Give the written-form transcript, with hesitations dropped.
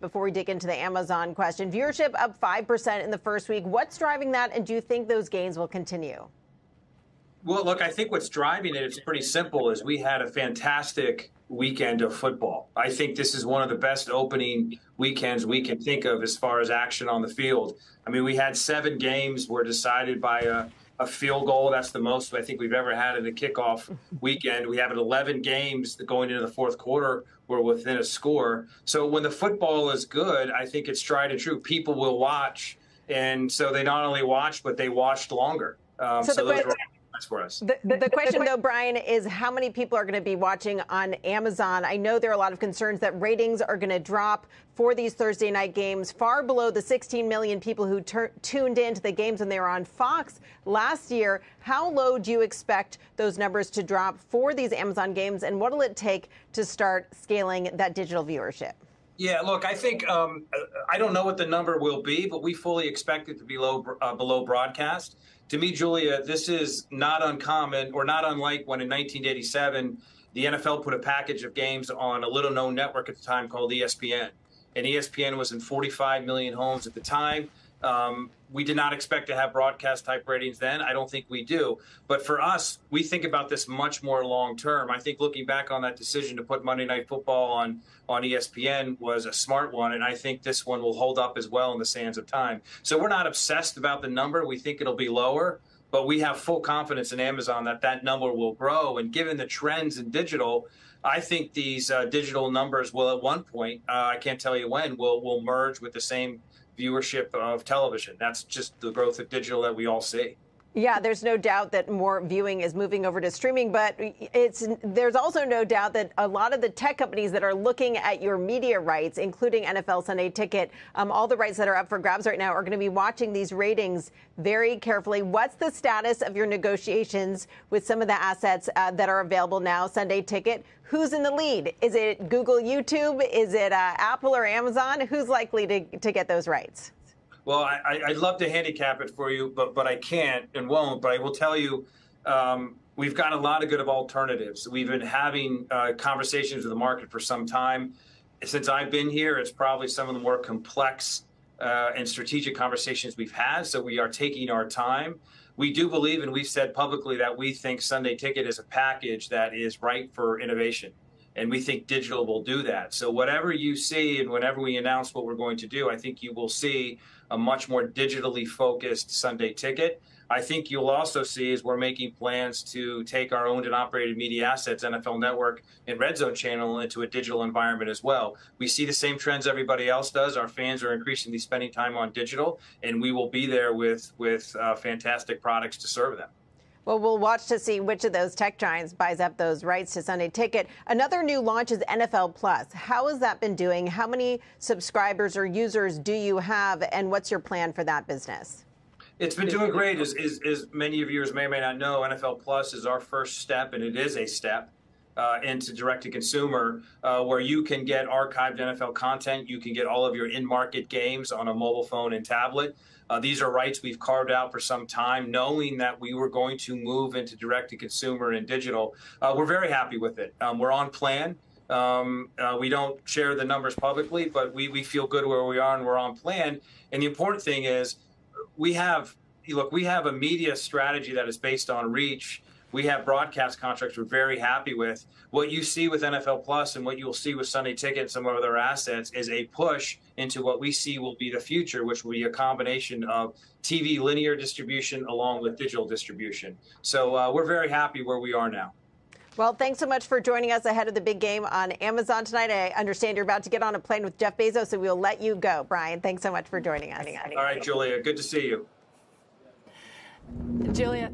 Before we dig into the Amazon question, viewership up 5% in the first week. What's driving that, and do you think those gains will continue? Well, look, I think what's driving it, it's pretty simple, is we had a fantastic weekend of football. I think this is one of the best opening weekends we can think of as far as action on the field. I mean, we had 7 games were decided by a field goal. That's the most I think we've ever had in a kickoff weekend. We have 11 games going into the fourth quarter were within a score. So when the football is good, I think it's tried and true. People will watch. And so they not only watched, but they watched longer. So those were for us. The question, though, Brian, is how many people are going to be watching on Amazon? I know there are a lot of concerns that ratings are going to drop for these Thursday night games, far below the 16 million people who tuned into the games when they were on Fox last year. How low do you expect those numbers to drop for these Amazon games, and what will it take to start scaling that digital viewership? Yeah, look, I think I don't know what the number will be, but we fully expect it to be below broadcast. To me, Julia, this is not uncommon or not unlike when in 1987, the NFL put a package of games on a little-known network at the time called ESPN. And ESPN was in 45 million homes at the time. We did not expect to have broadcast-type ratings then. I don't think we do. But for us, we think about this much more long-term. I think looking back on that decision to put Monday Night Football on ESPN was a smart one, and I think this one will hold up as well in the sands of time. So we're not obsessed about the number. We think it'll be lower, but we have full confidence in Amazon that that number will grow. And given the trends in digital, I think these digital numbers will at one point, I can't tell you when, will merge with the same viewership of television. That's just the growth of digital that we all see. Yeah, there's no doubt that more viewing is moving over to streaming, but there's also no doubt that a lot of the tech companies that are looking at your media rights, including NFL Sunday Ticket, all the rights that are up for grabs right now, are going to be watching these ratings very carefully. What's the status of your negotiations with some of the assets that are available now? Sunday Ticket, who's in the lead? Is it Google, YouTube? Is it Apple or Amazon? Who's likely to get those rights? Well, I'd love to handicap it for you, but I can't and won't. But I will tell you, we've got a lot of good alternatives. We've been having conversations with the market for some time. Since I've been here, it's probably some of the more complex and strategic conversations we've had. So we are taking our time. We do believe, and we've said publicly, that we think Sunday Ticket is a package that is ripe for innovation. And we think digital will do that. So whatever you see and whenever we announce what we're going to do, I think you will see a much more digitally focused Sunday Ticket. I think you'll also see is we're making plans to take our owned and operated media assets, NFL Network and Red Zone Channel, into a digital environment as well. We see the same trends everybody else does. Our fans are increasingly spending time on digital, and we will be there with fantastic products to serve them. Well, we'll watch to see which of those tech giants buys up those rights to Sunday Ticket. Another new launch is NFL Plus. How has that been doing? How many subscribers or users do you have, and what's your plan for that business? It's been doing great. As many of you may or may not know, NFL Plus is our first step, and it is a step into direct-to-consumer, where you can get archived NFL content. You can get all of your in-market games on a mobile phone and tablet. These are rights we've carved out for some time, knowing that we were going to move into direct-to-consumer and digital. We're very happy with it. We're on plan. We don't share the numbers publicly, but we feel good where we are, and we're on plan. And the important thing is we have a media strategy that is based on reach. We have broadcast contracts we're very happy with. What you see with NFL Plus and what you'll see with Sunday Ticket and some of our assets is a push into what we see will be the future, which will be a combination of TV linear distribution along with digital distribution. So we're very happy where we are now. Well, thanks so much for joining us ahead of the big game on Amazon tonight. I understand you're about to get on a plane with Jeff Bezos, so we'll let you go. Brian, thanks so much for joining us. All right, Julia, good to see you. Julia.